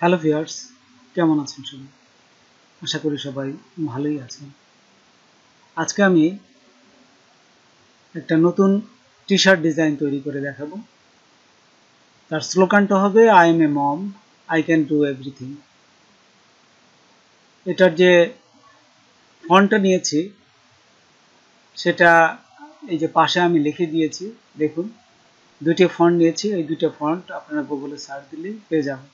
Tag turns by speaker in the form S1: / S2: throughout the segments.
S1: Hello viewers, কেমন আছেন সবাই? আশা করি সবাই ভালোই আছেন। আজকে আমি একটা নতুন টি-শার্ট ডিজাইন তৈরি করে দেখাবো। তার স্লোগানটা হবে I am a mom, I can do everything. এটার যে ফন্টটা নিয়েছি সেটা এই যে পাশে আমি লিখে দিয়েছি, দেখুন। দুইটা ফন্ট নিয়েছি, এই দুইটা ফন্ট আপনারা গুগলে সার্চ দিলেই পেয়ে যাবেন।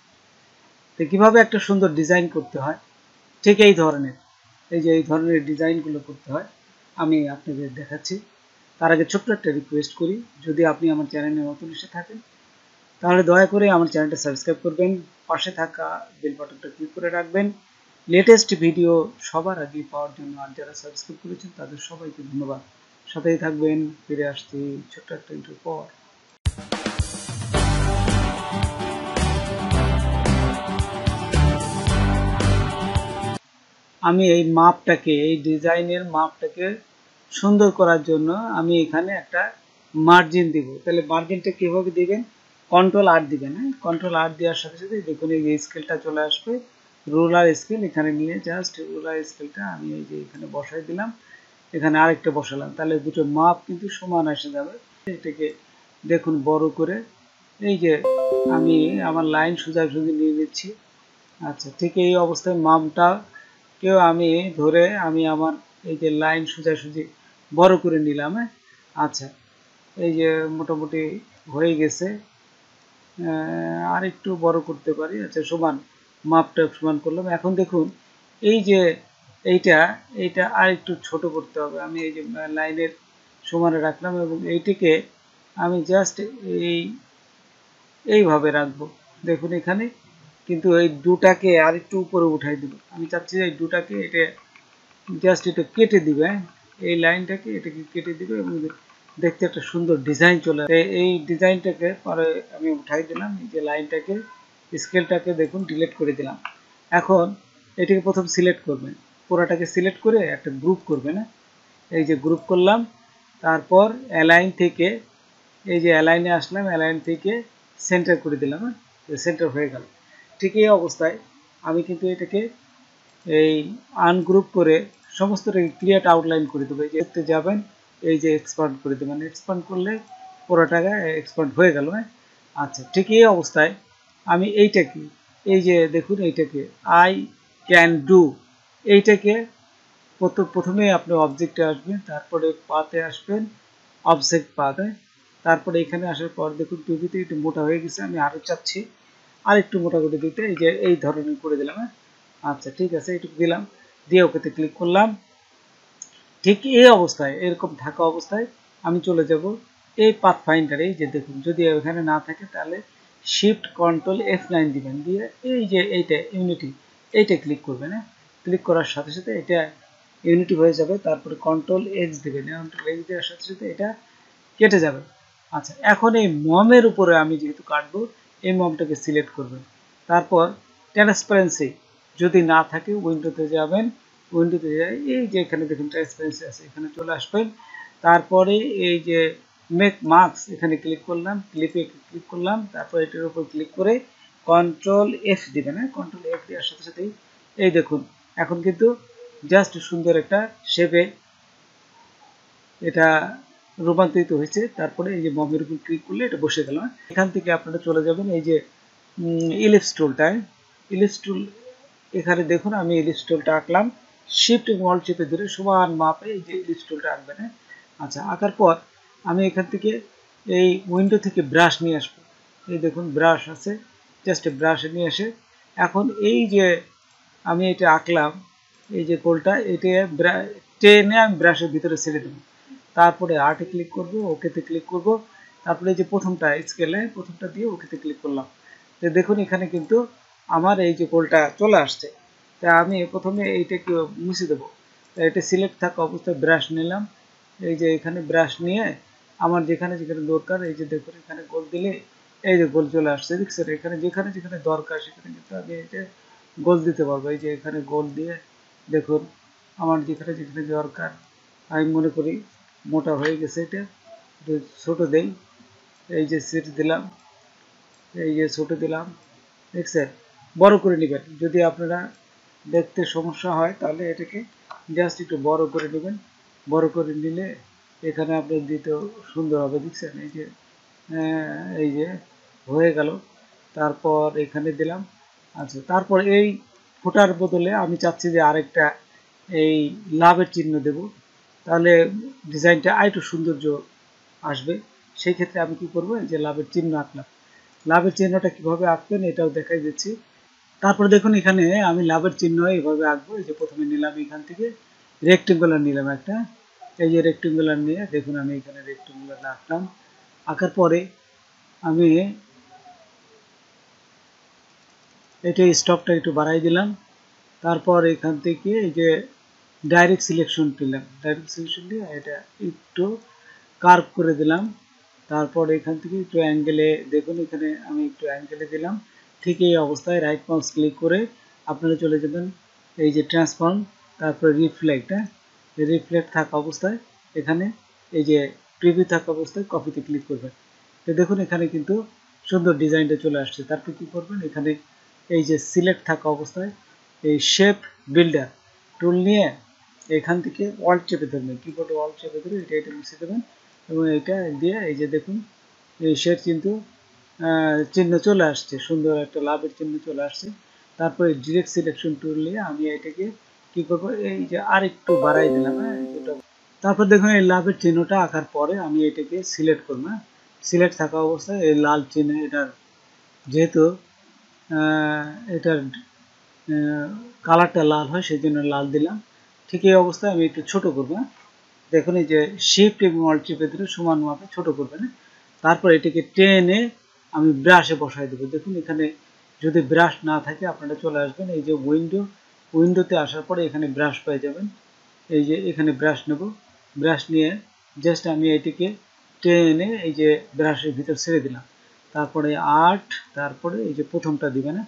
S1: তো কিভাবে একটা সুন্দর ডিজাইন করতে হয়, ঠিক এই ধরনের ডিজাইনগুলো করতে হয় আমি আপনাদের দেখাচ্ছি। তার আগে ছোট্ট একটা রিকোয়েস্ট করি, যদি আপনি আমার চ্যানেলে নতুন এসে থাকেন তাহলে দয়া করে আমার চ্যানেলটা সাবস্ক্রাইব করবেন, পাশে থাকা বেল বাটনটা ক্লিক করে রাখবেন লেটেস্ট ভিডিও সবার আগে পাওয়ার জন্য। আর যারা সাবস্ক্রাইব করেছেন তাদের সবাইকে ধন্যবাদ। সাথেই থাকবেন, ফিরে আসছি ছোট্ট একটা ইন্টারভিউ পর। আমি এই ডিজাইনের মাপটাকে সুন্দর করার জন্য আমি এখানে একটা মার্জিন দিব। তাহলে মার্জিনটা কিভাবে দিবেন? কন্ট্রোল আর দিবেন। হ্যাঁ, কন্ট্রোল আর দেওয়ার সাথে সাথে দেখুন এই যে স্কেলটা চলে আসবে, রুলার স্কেল এখানে নিয়ে জাস্ট রুলার স্কেলটা আমি এই যে এখানে বসাই দিলাম, এখানে আরেকটা বসালাম, তাহলে দুটো মাপ কিন্তু সমান এসে যাবে। এটাকে দেখুন বড় করে এই যে আমি আমার লাইন সোজাসুজি নিয়ে নিচ্ছি। আচ্ছা, ঠিক এই অবস্থায় মাপটা কেউ আমি ধরে আমি আমার এই যে লাইন সোজাসুজি বড় করে নিলাম। হ্যাঁ, আচ্ছা, এই যে মোটামুটি হয়ে গেছে। আর একটু বড় করতে পারি। আচ্ছা, সমান মাপটা সমান করলাম। এখন দেখুন এই যে এইটা এইটা আর একটু ছোট করতে হবে। আমি এই যে লাইনের সমানে রাখলাম এবং এইটিকে আমি জাস্ট এইভাবে রাখবো। দেখুন এখানে কিন্তু এই দুটাকে আর একটু উপরে উঠাই দেবো। আমি চাচ্ছি এই দুটাকে এটা জাস্ট এটা কেটে দিবে। এই লাইনটাকে এটাকে কেটে দিবে এবং দেখতে একটা সুন্দর ডিজাইন চলে আসে। এই ডিজাইনটাকে পরে আমি উঠাই দিলাম, এই যে লাইনটাকে স্কেলটাকে দেখুন ডিলিট করে দিলাম। এখন এটাকে প্রথম সিলেক্ট করবেন, পুরোটাকে সিলেক্ট করে একটা গ্রুপ করবেন। এই যে গ্রুপ করলাম, তারপর অ্যালাইন থেকে এই যে অ্যালাইনে আসলাম, অ্যালাইন থেকে সেন্টার করে দিলাম। সেন্টার হয়ে গেল। ঠিক এই অবস্থায় আমি কিন্তু এটাকে এই আনগ্রুপ করে সমস্তটাকে ক্রিয়েট আউটলাইন করে দেবো। এই যে দেখতে যাবেন, এই যে এক্সপান্ড করে দেবেন। এক্সপান্ড করলে পুরোটাকে এক্সপান্ড হয়ে গেল। হ্যাঁ, আচ্ছা, ঠিক এই অবস্থায় আমি এইটাকে এই যে দেখুন এইটাকে আই ক্যান ডু এইটাকে প্রথমে আপনি অবজেক্টে আসবেন, তারপরে পাতে আসবেন, অবজেক্ট পাতে, তারপরে এখানে আসার পর দেখুন টুপিতে একটু মোটা হয়ে গেছে, আমি আরও চাচ্ছি আর একটু মোটা করে দিতে। এই যে এই ধরনের করে দিলাম। হ্যাঁ, আচ্ছা, ঠিক আছে, এইটুকু দিলাম, দিয়ে ওকেতে ক্লিক করলাম। ঠিক এই অবস্থায় এরকম থাকা অবস্থায় আমি চলে যাব এই পাথ ফাইন্ডারে। এই যে দেখুন যদি এখানে না থাকে তাহলে শিফট কন্ট্রোল F9 দিবেন, দিয়ে এই যে এইটা ইউনিটি এইটা ক্লিক করবেন। হ্যাঁ, ক্লিক করার সাথে সাথে এটা ইউনিটি হয়ে যাবে। তারপরে কন্ট্রোল X দিবেন, কন্ট্রোল X দেওয়ার সাথে সাথে এটা কেটে যাবে। আচ্ছা, এখন এই মমের উপরে আমি যেহেতু কাটবো, এই মমটাকে সিলেক্ট করবেন। তারপর ট্রান্সপারেন্সি যদি না থাকে উইন্ডোতে যাবেন, উইন্ডোতে যাই এই যে এখানে দেখুন ট্রান্সপারেন্সি আছে, এখানে চলে আসবেন। তারপরে এই যে মেক মার্কস এখানে ক্লিক করলাম, ক্লিপে ক্লিক করলাম, তারপর এটার উপর ক্লিক করে কন্ট্রোল F দিবেন। হ্যাঁ, কন্ট্রোল F দেওয়ার সাথে সাথেই এই দেখুন এখন কিন্তু জাস্ট সুন্দর একটা শেপে এটা রূপান্তরিত হয়েছে। তারপরে এই যে মমের উপর ক্লিক করলে এটা বসে গেল। এখান থেকে আপনারা চলে যাবেন এই যে ইলিপস টুলটায়। ইলিপস টুল এখানে দেখুন আমি ইলিপস টুলটা আঁকলাম, শিফট এবং অল্ট চেপে ধরে সমান মাপে এই যে ইলিপস টুলটা আঁকবেন। আচ্ছা, আঁকার পর আমি এখান থেকে এই উইন্ডো থেকে ব্রাশ নিয়ে আসবো। এই দেখুন ব্রাশ আছে, জাস্ট ব্রাশে নিয়ে এসে এখন এই যে আমি এটা আঁকলাম এই যে কোলটা এটা টেনে আমি ব্রাশের ভিতরে ছেড়ে দেবো। তারপরে আর্টে ক্লিক করব, ওকেতে ক্লিক করব, তারপরে এই যে প্রথমটা স্কেলে প্রথমটা দিয়ে ওকেতে ক্লিক করলাম। তো দেখুন এখানে কিন্তু আমার এই যে কোলটা চলে আসছে। তা আমি প্রথমে এইটাকে মুছে দেবো। এটা সিলেক্ট থাকা অবস্থায় ব্রাশ নিলাম, এই যে এখানে ব্রাশ নিয়ে আমার যেখানে যেখানে দরকার এই যে দেখুন এখানে গোল দিলে এই যে গোল চলে আসছে, দেখছেন? এখানে যেখানে যেখানে দরকার সেখানে কিন্তু আমি এই যে গোল দিতে পারবো। এই যে এখানে গোল দিয়ে দেখুন আমার যেখানে যেখানে দরকার আমি মনে করি মোটা হয়ে গেছে, এটা একটু ছোটো দেই, এই যে সিট দিলাম, এই যে ছোটো দিলাম, দেখছেন? বড় করে নেবেন। যদি আপনারা দেখতে সমস্যা হয় তাহলে এটাকে জাস্ট একটু বড় করে নেবেন। বড় করে নিলে এখানে আপনার দিতেও সুন্দর হবে। দেখছেন এই যে হয়ে গেল। তারপর এখানে দিলাম। আচ্ছা, তারপর এই ফোটার বদলে আমি চাচ্ছি যে আরেকটা এই লাভের চিহ্ন দেব, তাহলে ডিজাইনটা আরেকটু সৌন্দর্য আসবে। সেই ক্ষেত্রে আমি কি করব, যে লাভের চিহ্ন আঁকলাম। লাভের চিহ্নটা কিভাবে আঁকবেন এটাও দেখাই দিচ্ছি। তারপরে দেখুন এখানে আমি লাভের চিহ্ন এইভাবে আঁকবো। এই যে প্রথমে নিলাম এখান থেকে রেক্টেঙ্গুলার নিলাম একটা, এই যে রেক্টেঙ্গুলার নিয়ে দেখুন আমি এখানে রেক্টেঙ্গুলার আঁকলাম। আঁকার পরে আমি এটা স্টকটা একটু বাড়াই দিলাম। তারপর এখান থেকে এই যে ডাইরেক্ট সিলেকশন দিলাম, ডাইরেক্ট সিলেকশন দিয়ে এটা একটু কার্ভ করে দিলাম। তারপর এখান থেকে একটু অ্যাঙ্গেলে দেখুন, এখানে আমি একটু অ্যাঙ্গেলে দিলাম। ঠিক এই অবস্থায় রাইট মাউস ক্লিক করে আপনারা চলে যাবেন এই যে ট্রান্সফর্ম, তারপরে রিফ্লেক্ট। রিফ্লেক্ট থাকা অবস্থায় এখানে এই যে প্রিভিউ থাকা অবস্থায় কপিতে ক্লিক করবেন। তো দেখুন এখানে কিন্তু সুন্দর ডিজাইনটা চলে আসছে। তারপর কি করবেন, এখানে এই যে সিলেক্ট থাকা অবস্থায় এই শেপ বিল্ডার টুল নিয়ে এখান থেকে অল্ট চেপে ধরবেন, কিবোর্ডে অল্ট চেপে ধরে এটা মুছে দেবেন এবং এটা দিয়ে এই যে দেখুন এই শেপ কিন্তু চিহ্ন চলে আসছে, সুন্দর একটা লাভের চিহ্ন চলে আসছে। তারপরে ডিরেক্ট সিলেকশন টুল নিয়ে আমি এটাকে কি করবো, এই যে আরেকটু বাড়াই দিলাম। তারপর দেখুন এই লাভের চিহ্নটা আঁকার পরে আমি এটাকে সিলেক্ট করবো। সিলেক্ট থাকা অবস্থায় এই লাল চিহ্ন, এটার যেহেতু এটার কালারটা লাল হয় সেই জন্য লাল দিলাম। ঠিক এই অবস্থায় আমি একটু ছোট করবো। দেখুন এই যে শিফট এবং অল্ট চেপে ধরে সমান মাপে ছোট করবেন। তারপর এটাকে টেনে আমি ব্রাশে বসাই দেবো। দেখুন এখানে যদি ব্রাশ না থাকে আপনারা চলে আসবেন এই যে উইন্ডোতে আসার পরে এখানে ব্রাশ পেয়ে যাবেন। এই যে এখানে ব্রাশ নেব, ব্রাশ নিয়ে জাস্ট আমি এটিকে টেনে এই যে ব্রাশের ভিতর ছেড়ে দিলাম। তারপরে আর্ট, তারপরে এই যে প্রথমটা দিবে না,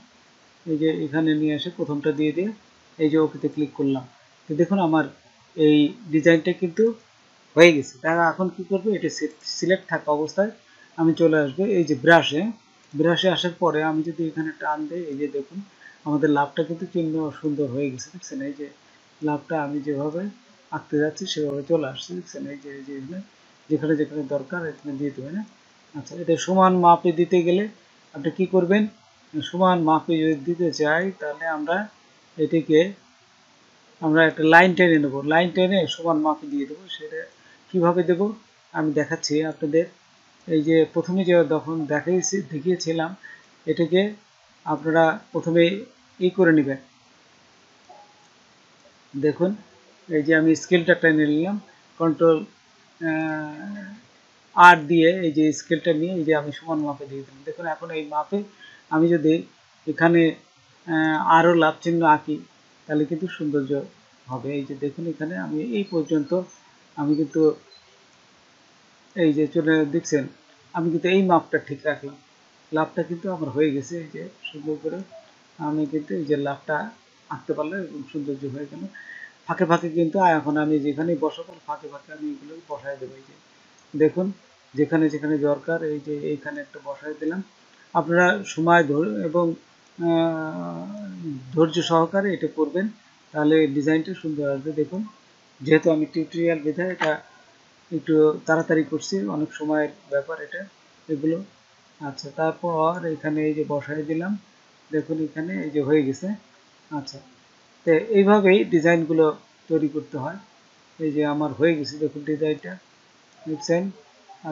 S1: এই যে এখানে নিয়ে এসে প্রথমটা দিয়ে দিয়ে এই যে ওকেতে ক্লিক করলাম। তো দেখুন আমার এই ডিজাইনটা কিন্তু হয়ে গেছে। তারা এখন কি করবে, এটা সিলেক্ট থাকা অবস্থায় আমি চলে আসবে এই যে ব্রাশে আসার পরে আমি যদি এখানে টান দেই, এই যে দেখুন আমাদের লাভটা কিন্তু চিহ্ন সুন্দর হয়ে গেছে। দেখছেন এই যে লাভটা আমি যেভাবে আঁকতে যাচ্ছি সেভাবে চলে আসছে। দেখছেন এই যে যেখানে যেখানে দরকার এখানে দিয়ে দেবে না। আচ্ছা, এটা সমান মাপে দিতে গেলে আপনি কি করবেন, সমান মাপে যদি দিতে চাই তাহলে আমরা এটিকে একটা লাইন টেনে নেব, লাইন টেনে সমান মাপে দিয়ে দেবো। সেটা কিভাবে দেব আমি দেখাচ্ছি আপনাদের। এই যে প্রথমে যে যখন দেখিয়েছিলাম এটাকে আপনারা প্রথমে করে নেবেন। দেখুন এই যে আমি স্কেলটা টেনে নিলাম, কন্ট্রোল আর দিয়ে এই যে স্কেলটা নিয়ে এই যে আমি সমান মাপে দিয়ে দিলাম। দেখুন এখন এই মাপে আমি যদি এখানে আরও লাভ চিহ্ন আঁকি তাহলে কিন্তু সৌন্দর্য হবে। এই যে দেখুন এখানে আমি এই পর্যন্ত আমি কিন্তু এই যে চলে দেখছেন আমি কিন্তু এই মাপটা ঠিক রাখলাম। লাভটা কিন্তু আমার হয়ে গেছে। এই যে সুন্দর করে আমি কিন্তু এই যে লাভটা আঁকতে পারলাম এবং সৌন্দর্য হয়ে গেল। ফাঁকে ফাঁকে কিন্তু এখন আমি যেখানে বসাবো ফাঁকে ফাঁকে আমি এগুলো বসাই দেবো। এই যে দেখুন যেখানে যেখানে দরকার এই যে এইখানে একটা বসাই দিলাম। আপনারা সময় এবং ধৈর্য সহকারে এটা করবেন, তাহলে ডিজাইনটা সুন্দর আসবে। দেখুন যেহেতু আমি টিউটোরিয়াল বিধায় এটা একটু তাড়াতাড়ি করছি, অনেক সময়ের ব্যাপার এটা এগুলো। আচ্ছা, তারপর এখানে এই যে বসাই দিলাম। দেখুন এখানে এই যে হয়ে গেছে। আচ্ছা, তো এইভাবেই ডিজাইনগুলো তৈরি করতে হয়। এই যে আমার হয়ে গেছে দেখুন ডিজাইনটা, দেখছেন।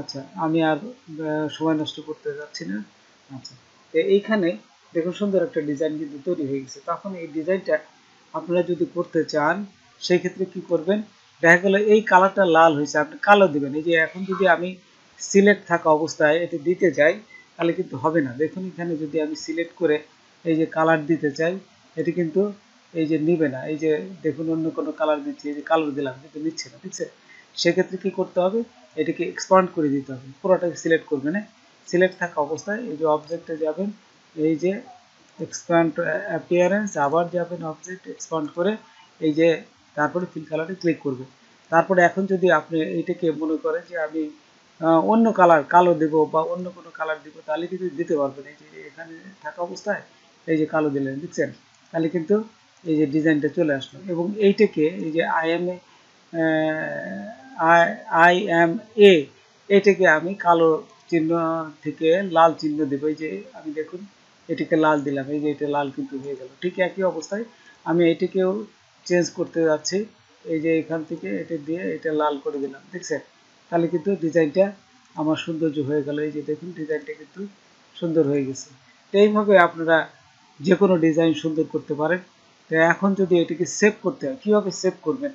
S1: আচ্ছা, আমি আর সময় নষ্ট করতে যাচ্ছি না। আচ্ছা, এইখানে দেখুন সুন্দর একটা ডিজাইন কিন্তু তৈরি হয়ে গেছে। তখন এই ডিজাইনটা আপনারা যদি করতে চান সেই ক্ষেত্রে কি করবেন, দেখা গেল এই কালারটা লাল হয়েছে আপনি কালো দিবেন। এই যে এখন যদি আমি সিলেক্ট থাকা অবস্থায় এটা দিতে যাই তাহলে কিন্তু হবে না। দেখুন এখানে যদি আমি সিলেক্ট করে এই যে কালার দিতে চাই এটি কিন্তু এই যে নিবে না। এই যে দেখুন অন্য কোনো কালার দিচ্ছি, এই যে কালার দিলাম কিন্তু নিচ্ছে না, ঠিক আছে। সেক্ষেত্রে কি করতে হবে, এটাকে এক্সপান্ড করে দিতে হবে। পুরোটাকে সিলেক্ট করবেন, সিলেক্ট থাকা অবস্থায় এই যে অবজেক্টে যাবেন, এই যে এক্সপান্ড অ্যাপিয়ারেন্স, আবার যাবেন অবজেক্ট এক্সপান্ড করে এই যে তারপরে ফিল কালারে ক্লিক করবেন। তারপরে এখন যদি আপনি এইটাকে মনে করেন যে আমি অন্য কালার কালো দেব বা অন্য কোনো কালার দিব তাহলে কিন্তু দিতে পারবেন। এই যে এখানে থাকা অবস্থায় এই যে কালো দিলেন, দেখছেন? তাহলে কিন্তু এই যে ডিজাইনটা চলে আসলো। এবং এইটাকে এই যে আই এম এ এটাকে আমি কালো চিহ্ন থেকে লাল চিহ্ন দেবো। এই যে আমি দেখুন এটাকে লাল দিলাম, এই যে এটা লাল কিন্তু হয়ে গেল। ঠিক একই অবস্থায় আমি এটাকেও চেঞ্জ করতে যাচ্ছি। এই যে এখান থেকে এটা দিয়ে এটা লাল করে দিলাম, দেখছেন? তাহলে কিন্তু ডিজাইনটা আমার সৌন্দর্য হয়ে গেল। এই যে দেখুন ডিজাইনটা কিন্তু সুন্দর হয়ে গেছে। তো এইভাবে আপনারা যে কোনো ডিজাইন সুন্দর করতে পারেন। তো এখন যদি এটিকে সেভ করতে হয়, কীভাবে সেভ করবেন?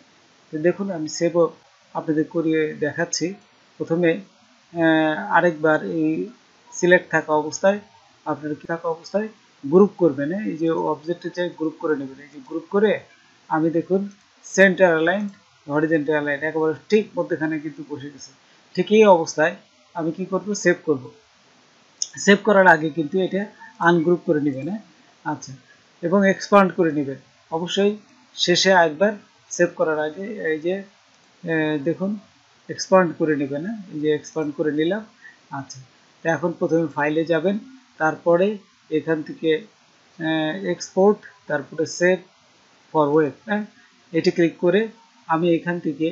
S1: তো দেখুন আমি সেভও আপনাদের করিয়ে দেখাচ্ছি। প্রথমে আরেকবার এই সিলেক্ট থাকা অবস্থায় আপনারা কি থাকা অবস্থায় গ্রুপ করবেন। এই যে অবজেক্টে চাই গ্রুপ করে নেবেন। এই যে গ্রুপ করে আমি দেখুন সেন্টার অ্যালাইন, হরিজেন্টাল অ্যালাইন একেবারে ঠিক মধ্যখানে কিন্তু বসে গেছে। ঠিক এই অবস্থায় আমি কি করব? সেভ করব। সেভ করার আগে কিন্তু এটা আনগ্রুপ করে নেবেন। আচ্ছা, এবং এক্সপান্ড করে নেবেন অবশ্যই শেষে একবার সেভ করার আগে। এই যে দেখুন এক্সপান্ড করে নেবেন। এই যে এক্সপান্ড করে নিলাম। আচ্ছা, তো এখন প্রথমে ফাইলে যাবেন, তারপরে এখান থেকে এক্সপোর্ট, তারপরে সেভ ফর ওয়েব, এটি ক্লিক করে আমি এখান থেকে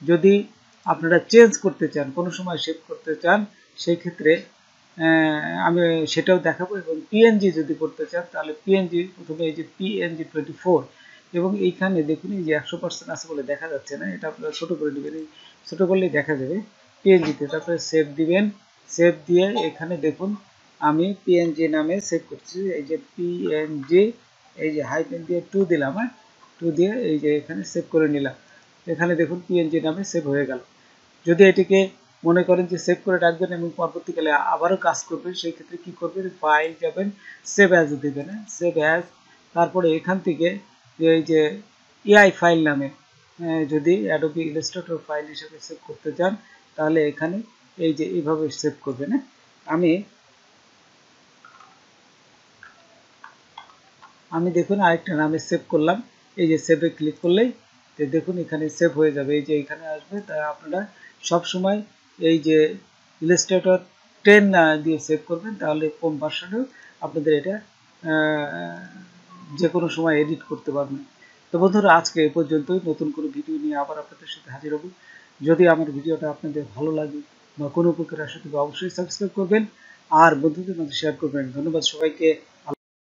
S1: যদি আপনারা চেঞ্জ করতে চান, কোনো সময় সেভ করতে চান, সেই ক্ষেত্রে আমি সেটাও দেখাবো। এবং পিএনজি যদি করতে চান তাহলে পিএনজি প্রথমে এই যে পিএনজি 24 এবং এইখানে দেখুন এই যে 100% আছে বলে দেখা যাচ্ছে না, এটা আপনারা ছোটো করে নেবেন। এই ছোটো করলেই দেখা যাবে পিএনজিতে। তারপরে সেভ দিবেন। সেভ দিয়ে এখানে দেখুন আমি পিএনজি নামে সেভ করছি। এই যে পিএনজি, এই যে হাইফেন দিয়ে 2 দিলাম, 2 দিয়ে এই যে এখানে সেভ করে নিলাম। এখানে দেখুন পিএনজি নামে সেভ হয়ে গেল। যদি এটিকে মনে করেন যে সেভ করে রাখবেন এবং পরবর্তীকালে আবারও কাজ করবেন, সেই ক্ষেত্রে কি করবেন? ফাইল যাবেন, সেভ অ্যাজ দেবেন, সেভ অ্যাজ। তারপরে এখান থেকে এই যে এআই ফাইল নামে যদি অ্যাডোবি ইলাস্ট্রেটর ফাইল হিসেবে সেভ করতে চান তাহলে এখানে এই যে এইভাবে সেভ করবেন। আমি দেখুন আরেকটা নামে সেভ করলাম। এই যে সেভে ক্লিক করলেই দেখুন এখানে সেভ হয়ে যাবে। এই যে এখানে আসবে। তাই আপনারা সব সময় এই যে ইলাস্ট্রেটর 10 দিয়ে সেভ করবেন, তাহলে কম ভার্সনেও আপনাদের এটা যে কোনো সময় এডিট করতে পারবেন। তো বন্ধুরা আজকে এ পর্যন্তই। নতুন কোনো ভিডিও নিয়ে আবার আপনাদের সাথে হাজির হব। যদি আমার ভিডিওটা আপনাদের ভালো লাগে বা কোনো উপকারে আসে তবে অবশ্যই সাবস্ক্রাইব করবেন আর বন্ধুদের মধ্যে শেয়ার করবেন। ধন্যবাদ সবাইকে।